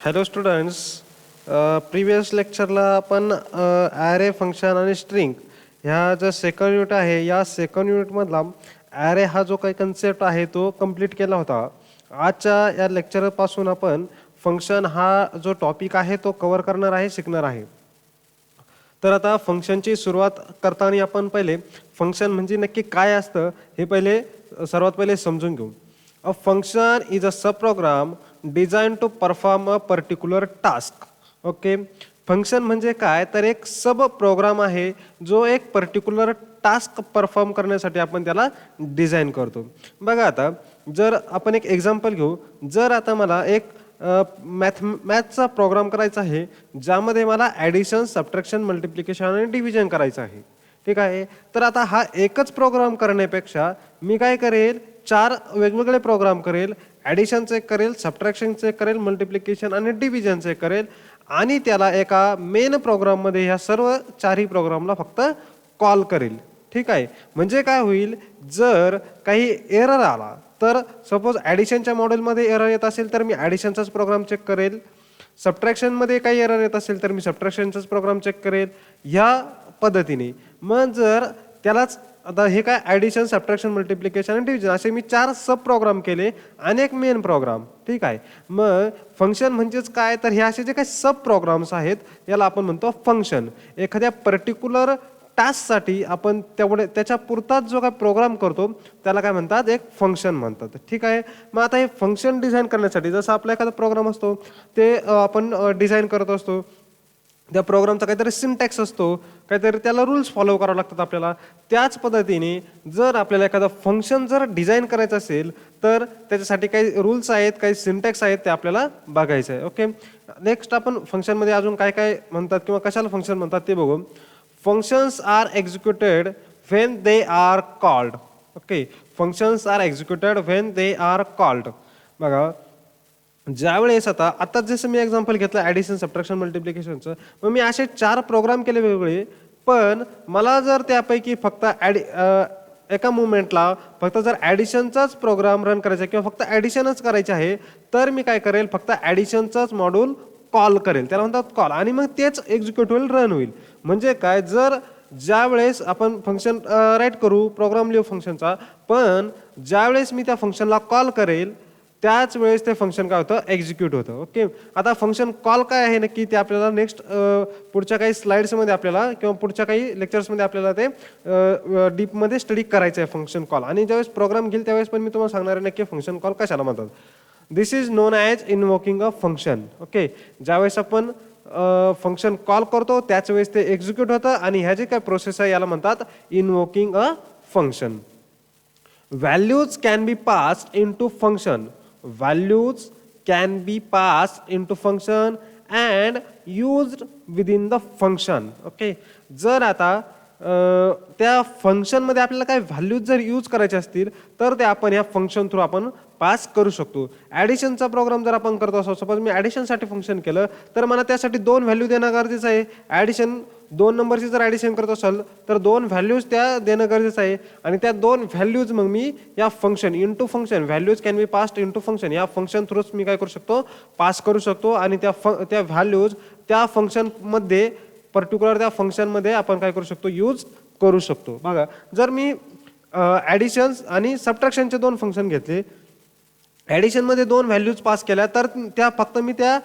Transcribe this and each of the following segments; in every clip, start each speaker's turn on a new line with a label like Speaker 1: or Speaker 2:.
Speaker 1: Hello students. Previous लेक्चरला आपण array function आणि string ह्या जो सेकंड युनिट आहे या सेकंड युनिटमधला ॲरे हा जो काही कन्सेप्ट आहे तो कंप्लीट केला होता. आजच्या या लेक्चरपासून आपण फंक्शन हा जो टॉपिक आहे तो कव्हर करणार आहे, शिकणार आहे. तर आता फंक्शनची सुरुवात करताना आपण पहिले फंक्शन म्हणजे नक्की काय असतं हे सर्वात पहिले समजून घेऊ. A function is a sub program design to perform a particular task. Okay, function म्हणजे काय तर एक सब प्रोग्राम आहे जो एक पर्टिक्युलर टास्क परफॉर्म करण्यासाठी आपण त्याला डिझाइन करतो. बघा आता जर आपण एक एक्झाम्पल घेऊ. जर आता मला एक मॅथचा प्रोग्राम करायचा आहे ज्यामध्ये मला ॲडिशन, सबट्रॅक्शन, मल्टिप्लिकेशन आणि डिव्हिजन करायचं आहे. ठीक आहे, तर आता हा एकच प्रोग्राम करण्यापेक्षा मी काय करेल, 4 वेगवेगळे प्रोग्राम करेल. ॲडिशनचे करेल, सबट्रॅक्शनचे करेल, मल्टिप्लिकेशन आणि डिव्हिजनचे करेल आणि त्याला एका मेन प्रोग्राममध्ये ह्या सर्व 4ही प्रोग्रामला फक्त कॉल करेल. ठीक आहे, म्हणजे काय होईल, जर काही एरर आला तर सपोज ॲडिशनच्या मॉडेलमध्ये एरर येत असेल तर मी ॲडिशनचाच प्रोग्राम चेक करेल. सबट्रॅक्शनमध्ये काही एरर येत असेल तर मी सबट्रॅक्शनचाच प्रोग्राम चेक करेल, ह्या पद्धतीने. मग जर त्यालाच आता हे काय ॲडिशन, सबट्रॅक्शन, मल्टिप्लिकेशन आणि डिव्हिजन असे मी 4 सब प्रोग्राम केले आणि एक मेन प्रोग्राम. ठीक आहे, मग फंक्शन म्हणजेच काय तर हे असे जे काही सब प्रोग्राम्स आहेत याला आपण म्हणतो फंक्शन. एखाद्या पर्टिक्युलर टास्कसाठी आपण त्याच्या पुरताच जो काय प्रोग्राम करतो त्याला काय म्हणतात, एक फंक्शन म्हणतात. ठीक आहे, मग आता हे फंक्शन डिझाईन करण्यासाठी जसं आपला एखादा प्रोग्राम असतो ते आपण डिझाईन करत असतो. त्या प्रोग्रामचा काहीतरी सिंटॅक्स असतो, काहीतरी त्याला रूल्स फॉलो करावे लागतात आपल्याला. त्याच पद्धतीने जर आपल्याला एखादा फंक्शन जर डिझाईन करायचं असेल तर त्याच्यासाठी काही रूल्स आहेत, काही सिंटॅक्स आहेत, ते आपल्याला बघायचं आहे. ओके, नेक्स्ट आपण फंक्शनमध्ये अजून काय काय म्हणतात किंवा कशाला फंक्शन म्हणतात ते बघू. Functions are executed when they are called. Okay, functions are executed when they are called. बघा, ज्यावेळेस आता आता जसं मी एक्झाम्पल घेतलं ॲडिशन, सबट्रॅक्शन, मल्टिप्लिकेशनचं, मग मी असे 4 प्रोग्राम केले वेगवेगळे. पण मला जर त्यापैकी फक्त एका मुवमेंटला फक्त जर ॲडिशनचाच प्रोग्राम रन करायचा किंवा फक्त ॲडिशनच करायचे आहे तर मी काय करेल, फक्त ॲडिशनचाच मॉड्यूल कॉल करेल, त्याला म्हणतात कॉल, आणि मग तेच एक्झिक्यूट होईल, रन होईल. म्हणजे काय, जर ज्यावेळेस आपण फंक्शन राईट करू, प्रोग्राम लिहू फंक्शनचा, पण ज्यावेळेस मी त्या फंक्शनला कॉल करेल त्याच वेळेस ते फंक्शन काय होतं, एक्झिक्यूट होतं. ओके, आता फंक्शन कॉल काय आहे नक्की ते आपल्याला नेक्स्ट पुढच्या काही स्लाइड्समध्ये आपल्याला किंवा पुढच्या काही लेक्चर्समध्ये आपल्याला ते डीपमध्ये स्टडी करायचं आहे फंक्शन कॉल. आणि ज्यावेळेस प्रोग्राम घेईल त्यावेळेस पण मी तुम्हाला सांगणार आहे नक्की फंक्शन कॉल कशाला म्हणतात. This is known as invoking a function. Okay, ज्यावेळेस आपण फंक्शन कॉल करतो त्याच वेळेस ते एक्झिक्यूट होतं आणि ह्या जे काय प्रोसेस आहे याला म्हणतात invoking a function. Values can be passed into function. Values can be passed into function and used within the function. Okay, जर आता त्या फंक्शनमध्ये आपल्याला काही व्हॅल्यूज जर यूज करायचे असतील तर ते आपण या फंक्शन थ्रू आपण पास करू शकतो. ॲडिशनचा प्रोग्राम जर आपण करतो असो, सपोज मी ॲडिशनसाठी फंक्शन केलं तर मला त्यासाठी 2 व्हॅल्यू देणं गरजेचं आहे. ॲडिशन 2 नंबरची जर ॲडिशन करत असेल तर 2 व्हॅल्यूज त्या देणं गरजेचं आहे आणि त्या 2 व्हॅल्यूज मग मी या function into function, values can be passed into function, या फंक्शन थ्रूच मी काय करू शकतो, पास करू शकतो. आणि त्या व्हॅल्यूज त्या फंक्शनमध्ये पर्टिक्युलर त्या फंक्शनमध्ये आपण काय करू शकतो, यूज करू शकतो. बघा, जर मी ॲडिशन आणि सबट्रॅक्शनचे 2 फंक्शन घेतले, ॲडिशनमध्ये 2 व्हॅल्यूज पास केल्या तर त्या फक्त मी त्या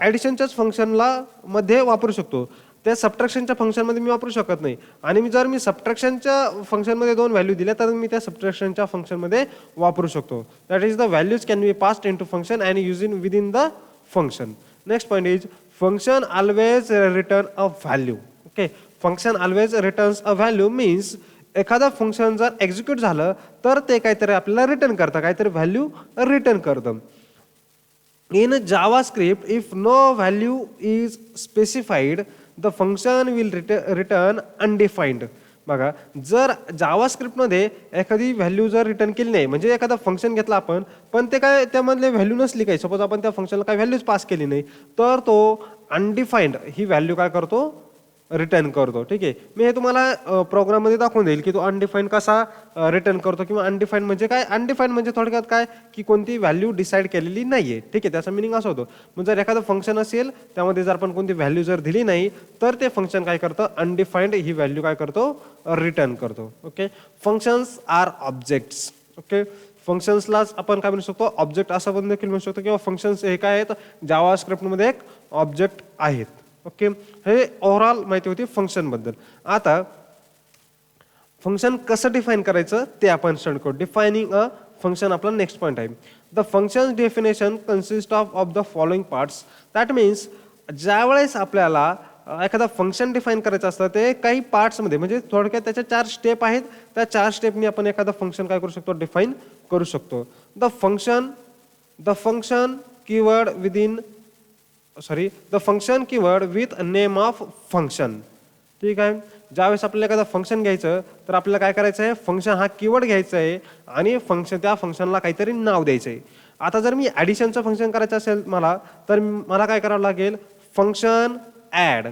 Speaker 1: ॲडिशनच्याच फंक्शनला मध्ये वापरू शकतो, त्या सबट्रॅक्शनच्या फंक्शनमध्ये मी वापरू शकत नाही. आणि जर मी सबट्रॅक्शनच्या फंक्शनमध्ये 2 व्हॅल्यू दिल्या तर मी त्या सबट्रॅक्शनच्या फंक्शनमध्ये वापरू शकतो. That is the values can be passed into function and using within the function. Next point is function always return a value. Okay, function always returns a value means एखादा फंक्शन जर execute झालं तर ते काहीतरी आपल्याला return करतं, काहीतरी value return करतं. In JavaScript if no value is specified the function will return undefined. बघा, जर जावास्क्रिप्टमध्ये एखादी व्हॅल्यू जर रिटर्न केली नाही, म्हणजे एखादा फंक्शन घेतला आपण पण ते काय त्यामधले व्हॅल्यू नसली काही, सपोज आपण त्या फंक्शनला काही व्हॅल्यूज पास केली नाही, तर तो अनडिफाईन्ड ही व्हॅल्यू काय करतो, रिटर्न करतो. ठीक आहे, मी हे तुम्हाला प्रोग्राममध्ये दाखवून देईल की तो अनडिफाईन कसा रिटर्न करतो किंवा अनडिफाईन म्हणजे काय. अनडिफाईन म्हणजे थोडक्यात काय की कोणती व्हॅल्यू डिसाईड केलेली नाहीये. ठीक आहे, त्याचा मिनिंग असा होतो. मग जर एखादं फंक्शन असेल त्यामध्ये जर आपण कोणती व्हॅल्यू जर दिली नाही तर ते फंक्शन काय करतं, अनडिफाईन्ड ही व्हॅल्यू काय करतो, रिटर्न करतो. Okay, functions are objects. Okay, फंक्शन्सलाच आपण काय म्हणू शकतो, ऑब्जेक्ट असं पण देखील म्हणू शकतो किंवा फंक्शन्स हे काय आहेत, जावा स्क्रिप्टमध्ये एक ऑब्जेक्ट आहेत. ओके, हे ओव्हरऑल माहिती होती फंक्शन बद्दल. आता फंक्शन कसं डिफाईन करायचं ते आपण स्टडी करू. डिफायनिंग अ फंक्शन आपला नेक्स्ट पॉईंट आहे. The function definition consist of the following parts. That means ज्यावेळेस आपल्याला एखादा फंक्शन डिफाईन करायचं असतं ते काही पार्ट्समध्ये, म्हणजे थोडक्यात त्याच्या 4 स्टेप आहेत. त्या 4 स्टेपनी आपण एखादा फंक्शन काय करू शकतो, डिफाईन करू शकतो. The function keyword within the function keyword with name of function. ठीक आहे, ज्यावेळेस आपल्याला एखादा फंक्शन घ्यायचं तर आपल्याला काय करायचं आहे, फंक्शन हा कीवर्ड घ्यायचा आहे आणि त्या फंक्शनला काहीतरी नाव द्यायचं आहे. आता जर मी ॲडिशनचं फंक्शन करायचं असेल मला, तर मला काय करावं लागेल, फंक्शन ॲड.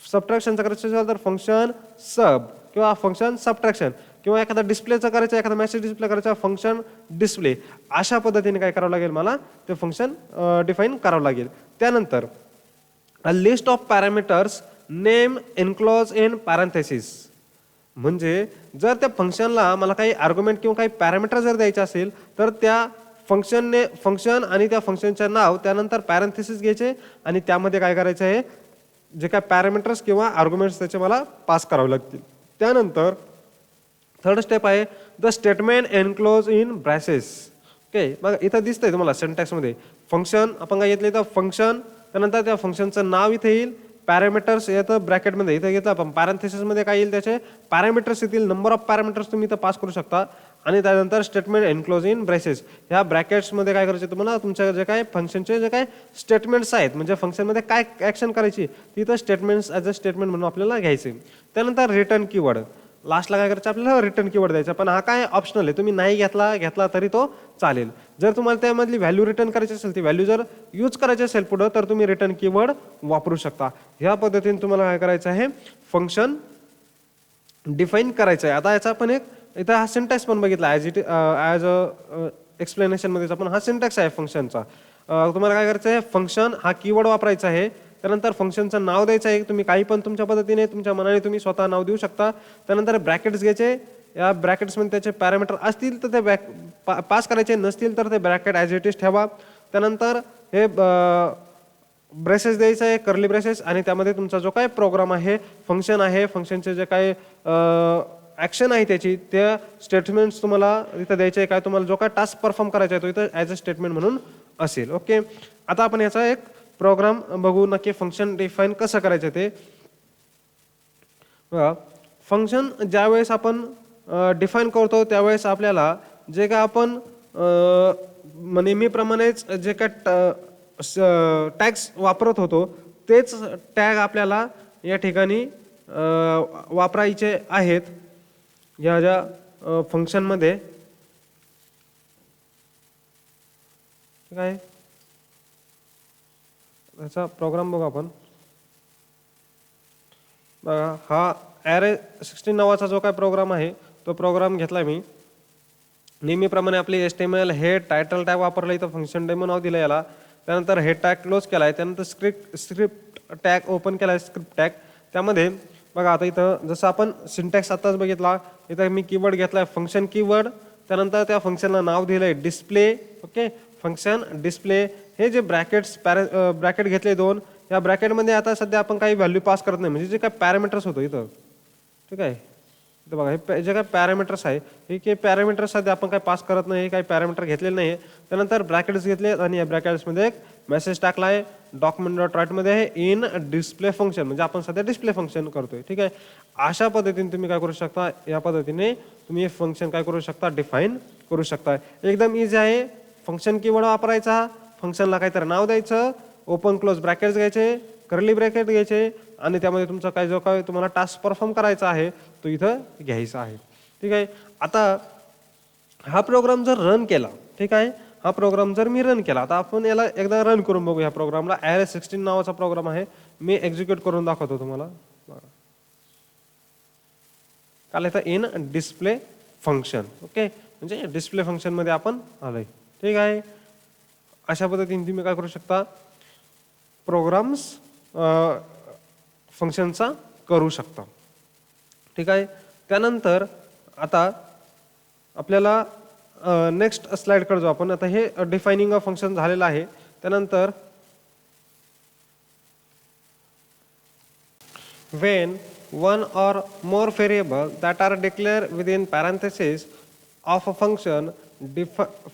Speaker 1: सबट्रॅक्शनचं करायचं असेल तर फंक्शन सब किंवा फंक्शन सबट्रॅक्शन, किंवा एखादा डिस्प्लेचं करायचं, एखादा मेसेज डिस्प्ले करायचा, फंक्शन डिस्प्ले. अशा पद्धतीने काय करावं लागेल, मला ते फंक्शन डिफाईन करावं लागेल. त्यानंतर a list of parameters name enclose in parenthesis. म्हणजे जर त्या फंक्शनला मला काही आर्ग्युमेंट किंवा काही पॅरामीटर जर द्यायचे असेल तर त्या फंक्शन आणि त्या फंक्शनचं नाव त्यानंतर पॅरेंथेसिस घ्यायचे आणि त्यामध्ये काय करायचं आहे, जे काय पॅरामीटर्स किंवा आर्ग्युमेंट्स त्याचे मला पास करावे लागतील. त्यानंतर थर्ड स्टेप आहे द स्टेटमेंट एन्क्लोज इन ब्रॅसेस. ओके, मग इथं दिसतंय तुम्हाला सिंटॅक्समध्ये फंक्शन आपण काय घेतलं, इथं फंक्शन, त्यानंतर त्या फंक्शनचं नाव इथे येईल, पॅरामीटर्स येतं ब्रॅकेटमध्ये, इथं घेतलं आपण पॅरेंथेसिसमध्ये काय येईल, त्याचे पॅरामीटर्स येतील, नंबर ऑफ पॅरामीटर्स तुम्ही इथं पास करू शकता. आणि त्यानंतर स्टेटमेंट एन्क्लोज इन ब्रेसेस. ह्या ब्रॅकेट्समध्ये काय करायचं तुम्हाला, तुमच्या जे काय फंक्शनचे जे काय स्टेटमेंट्स आहेत, म्हणजे फंक्शनमध्ये काय ॲक्शन करायची तिथं स्टेटमेंट्स ॲज अ स्टेटमेंट म्हणून आपल्याला घ्यायचे. त्यानंतर रिटर्न कीवर्ड, लास्टला काय करायचं, आपल्याला रिटर्न कीवर्ड द्यायचा, पण हा काय ऑप्शनल आहे, तुम्ही नाही घेतला तरी तो चालेल. जर तुम्हाला त्यामधली व्हॅल्यू रिटर्न करायची असेल, ती व्हॅल्यू जर यूज करायची असेल पुढं, तर तुम्ही रिटर्न कीवर्ड वापरू शकता. ह्या पद्धतीने तुम्हाला काय करायचं आहे, फंक्शन डिफाईन करायचं आहे. आता याचा पण एक इथं हा सिंटॅक्स पण बघितला ॲज अ एक्सप्लेनेशनमध्ये आपण हा सिंटॅक्स आहे फंक्शनचा. तुम्हाला काय करायचं आहे, फंक्शन हा कीवर्ड वापरायचा आहे, त्यानंतर फंक्शनचं नाव द्यायचं आहे, तुम्ही काही पण तुमच्या पद्धतीने तुमच्या मनाने तुम्ही स्वतः नाव देऊ शकता. त्यानंतर ब्रॅकेट्स घ्यायचे, या ब्रॅकेट्समध्ये त्याचे पॅरामीटर असतील तर ते पास करायचे, नसतील तर ते ब्रॅकेट ॲज इट इज ठेवा. त्यानंतर हे ब्रेसेस द्यायचं आहे, कर्ली ब्रेसेस, आणि त्यामध्ये तुमचा जो काय प्रोग्राम आहे, फंक्शन आहे, फंक्शनचे जे काय ॲक्शन आहे त्याची, त्या स्टेटमेंट्स तुम्हाला इथं द्यायचे आहे. काय तुम्हाला जो काय टास्क परफॉर्म करायचा आहे तो इथं ॲज अ स्टेटमेंट म्हणून असेल. ओके, आता आपण याचा एक प्रोग्राम बघू नक्की फंक्शन डिफाईन कसं करायचं ते. फंक्शन ज्यावेळेस आपण डिफाईन करतो त्यावेळेस आपल्याला जे काय आपण नेहमीप्रमाणेच जे काय टॅग्स वापरत होतो तेच टॅग आपल्याला या ठिकाणी वापरायचे आहेत. या ज्या फंक्शनमध्ये काय याचा प्रोग्राम बघू आपण. बघा, हा ॲरे 16 नावाचा जो काय प्रोग्राम आहे तो प्रोग्राम घेतला मी. नेहमीप्रमाणे आपली HTML हेड टायटल टॅग वापरला, इथं फंक्शन डेमो नाव दिलं याला. त्यानंतर हेड टॅग क्लोज केला आहे, त्यानंतर स्क्रिप्ट टॅग ओपन केला आहे, स्क्रिप्ट टॅग. त्यामध्ये बघा आता इथं जसं आपण सिंटॅक्स आत्ताच बघितला, इथं मी कीवर्ड घेतला आहे फंक्शन कीवर्ड, त्यानंतर त्या फंक्शनला नाव दिलं आहे डिस्प्ले. Okay, function display. हे जे ब्रॅकेट घेतले 2, या ब्रॅकेटमध्ये आता सध्या आपण काही व्हॅल्यू पास करत नाही, म्हणजे जे काय पॅरामीटर्स होतो इथं. ठीक आहे, इथं बघा हे जे काय पॅरामीटर्स आहे, हे काही पॅरामीटर्स सध्या आपण काही पास करत नाही, काही पॅरामीटर घेतलेले नाही. त्यानंतर ब्रॅकेट्स घेतले आणि या ब्रॅकेट्समध्ये एक मेसेज टाकला आहे, डॉक्युमेंट डॉट राईटमध्ये आहे इन डिस्प्ले फंक्शन, म्हणजे आपण सध्या डिस्प्ले फंक्शन करतोय. ठीक आहे, अशा पद्धतीने तुम्ही काय करू शकता, या पद्धतीने तुम्ही हे फंक्शन काय करू शकता, डिफाईन करू शकता. एकदम इझी आहे. फंक्शन कीवर्ड वापरायचा, फंक्शनला काहीतरी नाव द्यायचं, ओपन क्लोज ब्रॅकेट्स घ्यायचे, कर्ली ब्रॅकेट घ्यायचे, आणि त्यामध्ये तुमचा काय जो काय तुम्हाला टास्क परफॉर्म करायचा आहे तो इथं घ्यायचा आहे. ठीक आहे, आता हा प्रोग्राम जर रन केला, ठीक आहे, हा प्रोग्राम जर मी रन केला, आता आपण याला एकदा रन करून बघू. या प्रोग्रामला ॲरे 16 नावाचा प्रोग्राम आहे, मी एक्झिक्यूट करून दाखवतो तुम्हाला. काय इथं इन डिस्प्ले फंक्शन. ओके, म्हणजे डिस्प्ले फंक्शनमध्ये आपण आलोय. ठीक आहे. अशा पद्धतीने तुम्ही काय करू शकता, प्रोग्राम्स फंक्शनचा करू शकता. ठीक आहे. त्यानंतर आता आपल्याला नेक्स्ट स्लाइडकडे जाऊ आपण. आता हे डिफाइनिंग ऑफ फंक्शन झालेलं आहे. त्यानंतर when one or more variable that are declared within parentheses of a function,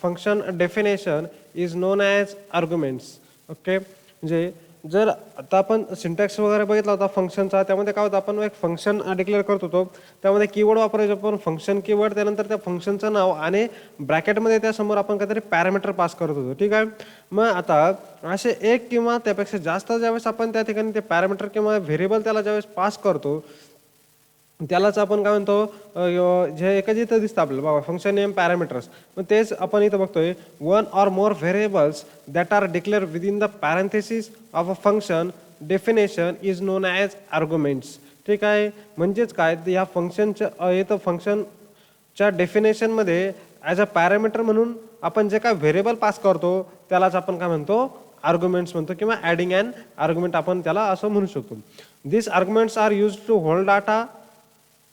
Speaker 1: function definition is known as arguments. Okay, म्हणजे जर आता आपण सिंटॅक्स वगैरे बघितला होता फंक्शनचा, त्यामध्ये काय होतं, आपण एक फंक्शन डिक्लेअर करत होतो, त्यामध्ये कीवर्ड वापरायचो आपण, फंक्शन कीवर्ड, त्यानंतर त्या फंक्शनचं नाव आणि ब्रॅकेटमध्ये त्यासमोर आपण काहीतरी पॅरामीटर पास करत होतो. ठीक आहे. मग आता असे एक किंवा त्यापेक्षा जास्त ज्यावेळेस आपण त्या ठिकाणी ते पॅरामीटर किंवा व्हेरिएबल त्याला ज्यावेळेस पास करतो, त्यालाच आपण काय म्हणतो, जे एकच इथं दिसतं आपल्याला बाबा फंक्शन नेम पॅरामीटर्स. मग तेच आपण इथं बघतोय, one or more variables that are declare within the parenthesis of a function definition is known as arguments. ठीक आहे. म्हणजेच काय, या फंक्शनच्या इथं फंक्शनच्या डेफिनेशनमध्ये ॲज अ पॅरामीटर म्हणून आपण जे काय व्हेरिएबल पास करतो त्यालाच आपण काय म्हणतो, आर्ग्युमेंट्स म्हणतो, किंवा ॲडिंग अँड आर्ग्युमेंट आपण त्याला असं म्हणू शकतो. This arguments are used to hold data.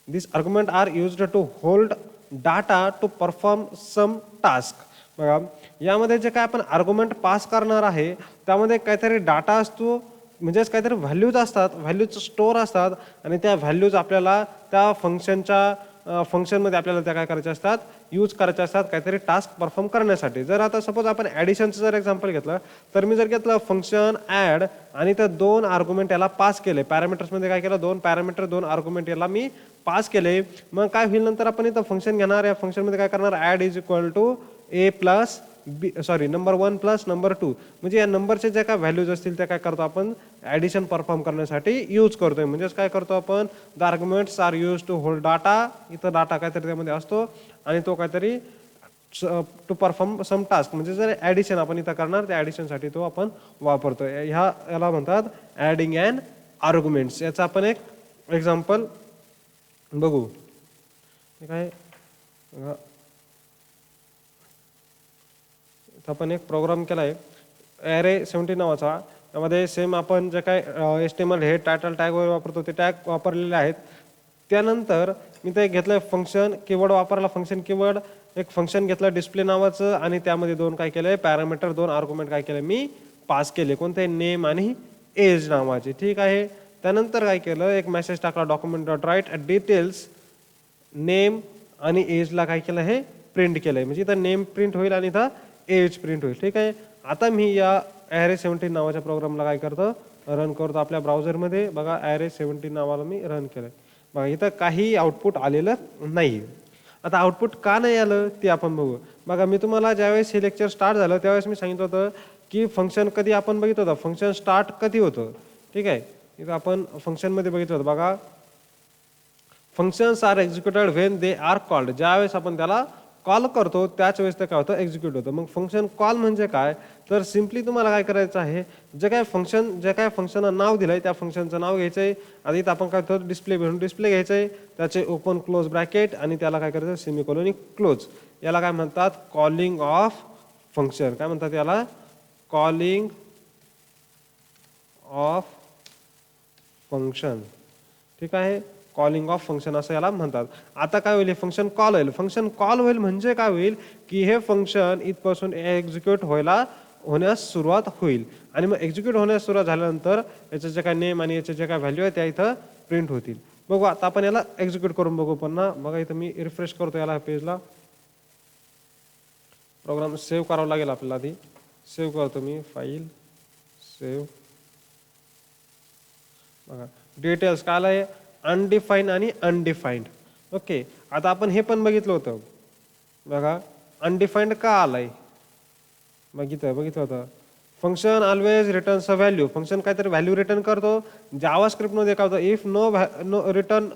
Speaker 1: These arguments are used to hold data to perform some task. बघा, यामध्ये जे काय आपण आर्ग्युमेंट पास करणार आहे त्यामध्ये काहीतरी डाटा असतो, म्हणजेच काहीतरी व्हॅल्यूज असतात, व्हॅल्यूज स्टोअर असतात, आणि त्या व्हॅल्यूज आपल्याला त्या फंक्शनमध्ये आपल्याला त्या काय करायच्या असतात, यूज करायच्या असतात काहीतरी टास्क परफॉर्म करण्यासाठी. जर आता सपोज आपण ॲडिशनचं जर एक्झाम्पल घेतलं, तर मी जर घेतलं फंक्शन ॲड आणि त्या 2 आर्ग्युमेंट याला पास केले, पॅरामीटर्समध्ये काय केलं, 2 पॅरामीटर 2 आर्ग्युमेंट याला मी पास केले. मग काय होईल, नंतर आपण इथं फंक्शन घेणार, या फंक्शनमध्ये काय करणार, add is equal to A plus B, sorry number 1 plus number 2, म्हणजे या नंबरचे जे काय व्हॅल्यूज असतील त्या काय करतो आपण ॲडिशन परफॉर्म करण्यासाठी यूज करतोय. म्हणजेच काय करतो आपण, the arguments are use to hold data. इथं डाटा काहीतरी त्यामध्ये असतो आणि तो काहीतरी टू परफॉर्म सम टास्क, म्हणजे जर ॲडिशन आपण इथं करणार त्या ॲडिशनसाठी तो आपण वापरतोय. याला म्हणतात ॲडिंग अँड आर्ग्युमेंट्स. याचा आपण एक एक्झाम्पल बघू. ठीक आहे. आपण एक प्रोग्राम केला आहे ॲरे 17 नावाचा. त्यामध्ये सेम आपण जे काय HTML हे टायटल टॅग वगैरे वापरतो ते टॅग वापरलेले आहेत. त्यानंतर मी ते घेतलं फंक्शन कीवर्ड वापरला, फंक्शन कीवर्ड, एक फंक्शन घेतलं डिस्प्ले नावाचं, आणि त्यामध्ये 2 काय केलंय पॅरामीटर 2 आर्ग्युमेंट काय केलं मी पास केले, कोणते, नेम आणि एज नावाचे. ठीक आहे. त्यानंतर काय केलं, एक मेसेज टाकला, document dot write details name आणि एजला काय केलं, हे प्रिंट केलंय, म्हणजे इथं नेम प्रिंट होईल आणि इथं एज प्रिंट होईल. ठीक आहे. आता मी या ॲरे 17 नावाच्या प्रोग्रामला काय करतो, रन करतो आपल्या ब्राउझरमध्ये. बघा, ॲरे 17 नावाला मी रन केलंय. बघा, इथं काही आउटपुट आलेलं नाही. आता आउटपुट का नाही आलं ते आपण बघू. बघा, मी तुम्हाला ज्यावेळेस हे लेक्चर स्टार्ट झालं त्यावेळेस मी सांगितलं होतं की फंक्शन कधी आपण बघितलं होतं, फंक्शन स्टार्ट कधी होतं. ठीक आहे. इथं आपण फंक्शनमध्ये बघितलं होतं. बघा, functions are executed when they are called. ज्यावेळेस आपण त्याला कॉल करतो त्याच वेळेस ते काय होतं, एक्झिक्यूट होतं. मग फंक्शन कॉल म्हणजे काय, तर सिम्पली तुम्हाला काय करायचं आहे, जे काय फंक्शनला नाव दिलंय त्या फंक्शनचं नाव घ्यायचंय. आधी आपण काय करतो, डिस्प्ले भेटून डिस्प्ले घ्यायचंय, त्याचे ओपन क्लोज ब्रॅकेट आणि त्याला काय करायचं, सेमीकोलन क्लोज. याला काय म्हणतात, कॉलिंग ऑफ फंक्शन. काय म्हणतात याला, कॉलिंग ऑफ फंक्शन. ठीक आहे. कॉलिंग ऑफ फंक्शन असं याला म्हणतात. आता काय होईल, हे फंक्शन कॉल होईल. फंक्शन कॉल होईल म्हणजे काय होईल की हे फंक्शन इथपासून एक्झिक्यूट होण्यास सुरुवात होईल, आणि मग एक्झिक्यूट होण्यास सुरुवात झाल्यानंतर याचं जे काय नेम आणि याचे जे काय व्हॅल्यू आहे त्या इथं प्रिंट होतील. बघू, आता आपण याला एक्झिक्यूट करून बघू पुन्हा. बघा, इथं मी रिफ्रेश करतो याला पेजला. प्रोग्राम सेव्ह करावा लागेल आपल्याला. आधी सेव्ह करतो मी, फाईल सेव्ह. बघा, डिटेल्स काय आलंय, अनडिफाईन्ड आणि अनडिफाईन्ड. ओके. आता आपण हे पण बघितलं होतं. बघा, अनडिफाईन्ड का आलाय, बघितलं होतं. Function always returns a value. Function काहीतरी व्हॅल्यू रिटर्न करतो. जावास्क्रिप्टमध्ये काय होतं, if no return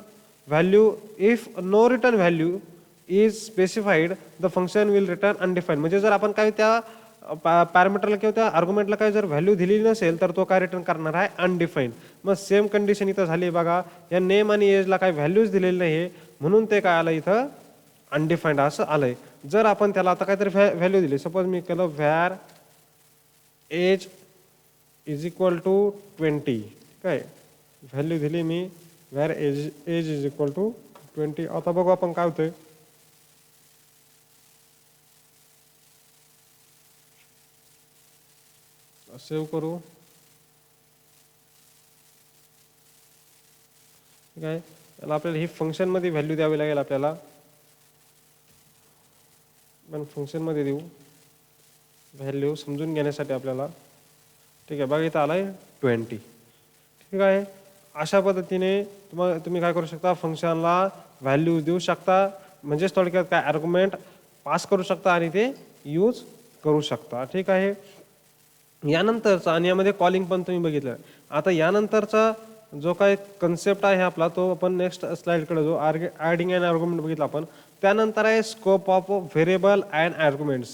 Speaker 1: value is specified the function will return undefined. म्हणजे जर आपण काय त्या पॅरामीटरला किंवा त्या आर्ग्युमेंटला काय जर व्हॅल्यू दिलेली नसेल तर तो काय रिटर्न करणार आहे, अनडिफाईन्ड. मग सेम कंडिशन इथं झाली. बघा, या नेम आणि एजला काय व्हॅल्यूज दिलेली नाही, म्हणून ते काय आलं इथं अनडिफाईंड असं आलंय. जर आपण त्याला आता काहीतरी व्हॅल्यू दिली, सपोज मी केलं var age is equal to 20, काय व्हॅल्यू दिली मी var age age is equal to 20. आता बघू आपण काय होतंय. सेव्ह करू. ठीक आहे, त्याला आपल्याला ही फंक्शनमध्ये व्हॅल्यू द्यावी लागेल आपल्याला. पण फंक्शनमध्ये देऊ व्हॅल्यू समजून घेण्यासाठी आपल्याला. ठीक आहे, बघा इथं आलाय 20. ठीक आहे, अशा पद्धतीने तुम्ही काय करू शकता, फंक्शनला व्हॅल्यू देऊ शकता. म्हणजेच थोडक्यात काय आर्ग्युमेंट पास करू शकता आणि ते यूज करू शकता. ठीक आहे, यानंतरचा आणि यामध्ये कॉलिंग पण तुम्ही बघितलं. आता यानंतरचा जो काही कन्सेप्ट आहे आपला, तो आपण नेक्स्ट स्लाइडकडे जो ॲडिंग अँड आर्ग्युमेंट बघितला आपण. त्यानंतर आहे scope of variable and arguments.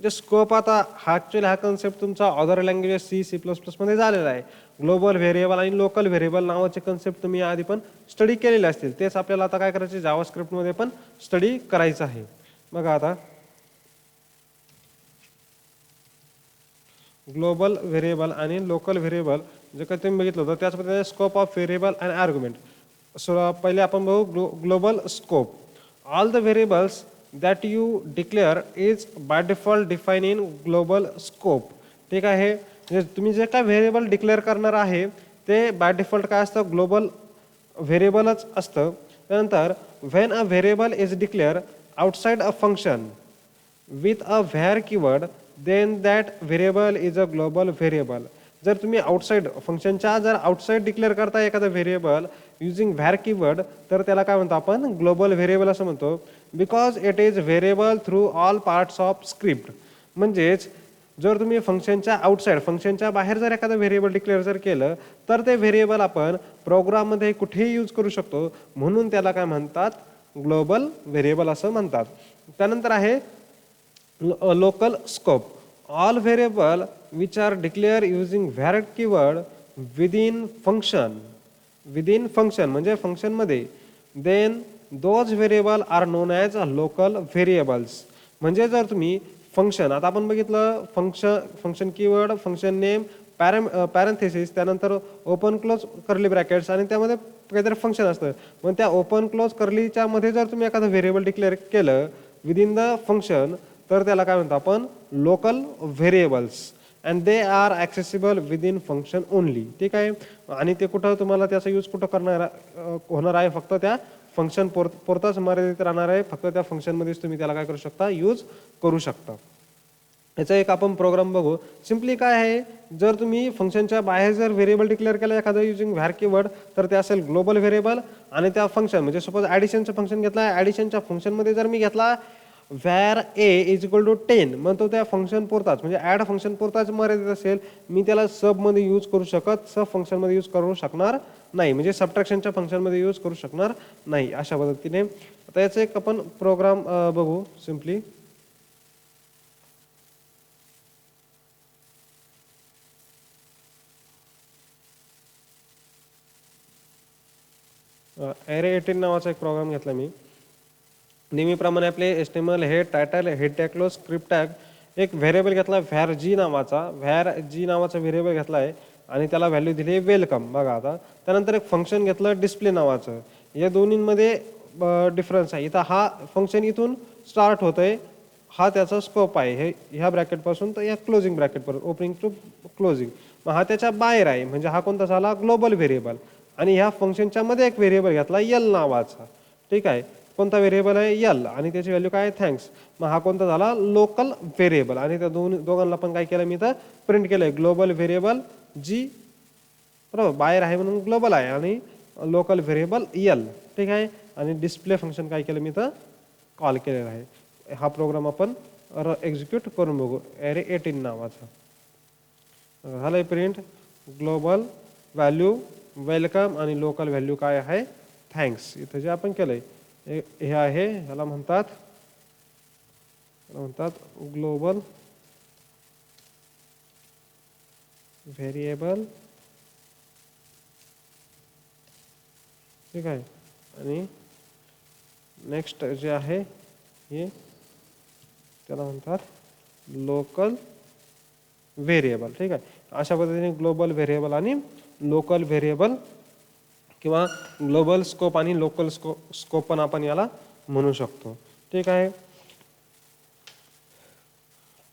Speaker 1: म्हणजे स्कोप आता हा ॲक्च्युअली हा कन्सेप्ट तुमचा अदर लँग्वेजेस C++ मध्ये झालेला आहे. ग्लोबल व्हेरिएबल आणि लोकल व्हेरिएबल नावाचे कन्सेप्ट तुम्ही आधी पण स्टडी केलेले असतील. तेच आपल्याला आता काय करायचे, जावास्क्रिप्टमध्ये पण स्टडी करायचं आहे. बघा आता ग्लोबल व्हेरिएबल आणि लोकल व्हेरिएबल जे काही तुम्ही बघितलं होतं, त्याच पद्धतीने scope of variable and argument. So पहिले आपण बघू global scope. All the variables that you declare is by default define in global scope. ठीक आहे, म्हणजे तुम्ही जे काय व्हेरिएबल डिक्लेअर करणार आहे ते बाय डिफॉल्ट काय असतं, ग्लोबल व्हेरिएबलच असतं. त्यानंतर when a variable is declare outside a function with a var keyword then that variable is a global variable. जर तुम्ही आउटसाइड फंक्शनच्या जर आउटसाइड डिक्लेअर करता एखादा व्हेरिएबल युजिंग व्हॅर कीवर्ड, तर त्याला काय म्हणतो आपण, ग्लोबल व्हेरिएबल असं म्हणतो. Because it is variable through all parts of script. म्हणजेच जर तुम्ही फंक्शनच्या आउटसाइड फंक्शनच्या बाहेर जर एखादं व्हेरिएबल डिक्लेअर जर केलं, तर ते व्हेरिएबल आपण प्रोग्राममध्ये कुठेही यूज करू शकतो. म्हणून त्याला काय म्हणतात, ग्लोबल व्हेरिएबल असं म्हणतात. त्यानंतर आहे local scope. All variable which are declare using var keyword within function म्हणजे फंक्शनमध्ये, then those variable are known as local variables. म्हणजे जर तुम्ही फंक्शन, आता आपण बघितलं function keyword, function name, parenthesis, त्यानंतर ओपन क्लोज कर्ली ब्रॅकेट्स आणि त्यामध्ये काहीतरी फंक्शन असतं. मग त्या ओपन क्लोज कर्लीच्या मध्ये जर तुम्ही एखादं व्हेरिएबल डिक्लेअर केलं विदिन द फंक्शन, तर त्याला काय म्हणतो आपण, local variables. And they are accessible within function only. ठीक आहे, आणि ते कुठं तुम्हाला त्याचा यूज कुठं करणार होणार आहे, फक्त त्या फंक्शन पुरताच मर्यादित राहणार आहे. फक्त त्या फंक्शनमध्येच तुम्ही त्याला काय करू शकता, यूज करू शकता. याचा एक आपण प्रोग्राम बघू. सिम्पली काय आहे, जर तुम्ही फंक्शनच्या बाहेर जर व्हेरिएबल डिक्लेअर केलं एखादं युजिंग व्हॅर कीवर्ड, तर ते असेल ग्लोबल व्हेरिएबल. आणि त्या फंक्शन म्हणजे सपोज ॲडिशनचं फंक्शन घेतला, ॲडिशनच्या फंक्शनमध्ये जर मी घेतला var A is equal to 10, मग तो त्या फंक्शन पुरताच म्हणजे ॲड फंक्शन पुरताच मर्यादित असेल. मी त्याला सबमध्ये यूज करू शकत, सब फंक्शनमध्ये यूज करू शकणार नाही, म्हणजे सबट्रॅक्शनच्या फंक्शनमध्ये यूज करू शकणार नाही. अशा पद्धतीने आता याचा एक आपण प्रोग्राम बघू. सिम्पली ॲरे 18 नावाचा एक प्रोग्राम घेतला मी. नेहमीप्रमाणे आपले HTML head, title, head tag, close, script tag, एक व्हेरिएबल घेतला व्हॅर जी नावाचा व्हेरिएबल घेतला आहे आणि त्याला व्हॅल्यू दिली वेलकम. बघा आता त्यानंतर एक फंक्शन घेतलं डिस्प्ले नावाचं. या दोन्हींमध्ये डिफरन्स आहे. इथं हा फंक्शन इथून स्टार्ट होतंय, हा त्याचा स्कोप आहे, हे ह्या ब्रॅकेटपासून तर या क्लोजिंग ब्रॅकेटपर्यंत, ओपनिंग टू क्लोजिंग. मग हा त्याच्या बाहेर आहे, म्हणजे हा कोणता झाला, ग्लोबल व्हेरिएबल. आणि ह्या फंक्शनच्या मध्ये एक व्हेरिएबल घेतला यल नावाचा. ठीक आहे, कोणता व्हेरिएबल आहे, यल, आणि त्याची व्हॅल्यू काय आहे, थँक्स. मग हा कोणता झाला, लोकल व्हेरिएबल. आणि त्या दोघांना पण काय केलं मी तर प्रिंट केलंय, ग्लोबल व्हेरिएबल जी, बरोबर, बाहेर आहे म्हणून ग्लोबल आहे, आणि लोकल व्हेरिएबल यल. ठीक आहे, आणि डिस्प्ले फंक्शन काय केलं मी तर कॉल केलेला आहे. हा प्रोग्राम आपण एक्झिक्यूट करून बघू. ॲरे 18 नावाचा झालंय प्रिंट, ग्लोबल व्हॅल्यू वेलकम आणि लोकल व्हॅल्यू काय आहे, थँक्स. इथं जे आपण केलंय हे आहे, ह्याला म्हणतात ग्लोबल व्हेरिएबल. ठीक आहे, आणि नेक्स्ट जे आहे हे त्याला म्हणतात लोकल व्हेरिएबल. ठीक आहे, अशा पद्धतीने ग्लोबल व्हेरिएबल आणि लोकल व्हेरिएबल किंवा ग्लोबल स्कोप आणि लोकल स्कोप पण आपण याला म्हणू शकतो. ठीक आहे,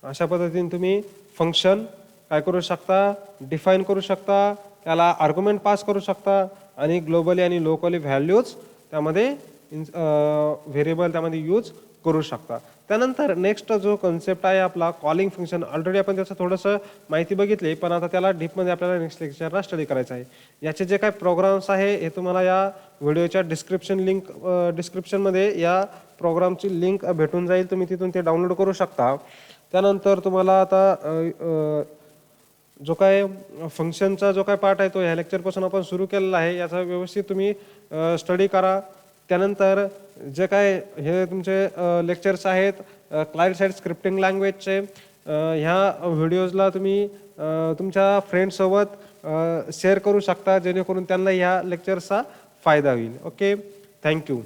Speaker 1: अशा पद्धतीने तुम्ही फंक्शन काय करू शकता, डिफाईन करू शकता, त्याला आर्ग्युमेंट पास करू शकता आणि ग्लोबली आणि लोकली व्हॅल्यूज त्यामध्ये व्हेरिएबल त्यामध्ये यूज करू शकता. त्यानंतर नेक्स्ट जो कन्सेप्ट आहे आपला कॉलिंग फंक्शन. ऑलरेडी आपण त्याचं थोडंसं माहिती बघितली, पण आता त्याला डीपमध्ये आपल्याला नेक्स्ट लेक्चरला स्टडी करायचं आहे. याचे जे काही प्रोग्राम्स आहे हे तुम्हाला या व्हिडिओच्या डिस्क्रिप्शनमध्ये या प्रोग्रामची लिंक भेटून जाईल, तुम्ही तिथून ते डाउनलोड करू शकता. त्यानंतर तुम्हाला आता जो काय फंक्शनचा जो काय पार्ट आहे तो ह्या लेक्चरपासून आपण सुरू केलेला आहे, याचा व्यवस्थित तुम्ही स्टडी करा. त्यानंतर जे काय हे तुमचे लेक्चर्स आहेत क्लायंट साईड स्क्रिप्टिंग लँग्वेजचे, ह्या व्हिडिओजला तुम्ही तुमच्या फ्रेंड्ससोबत शेअर करू शकता, जेणेकरून त्यांना ह्या लेक्चर्सचा फायदा होईल. Okay, thank you.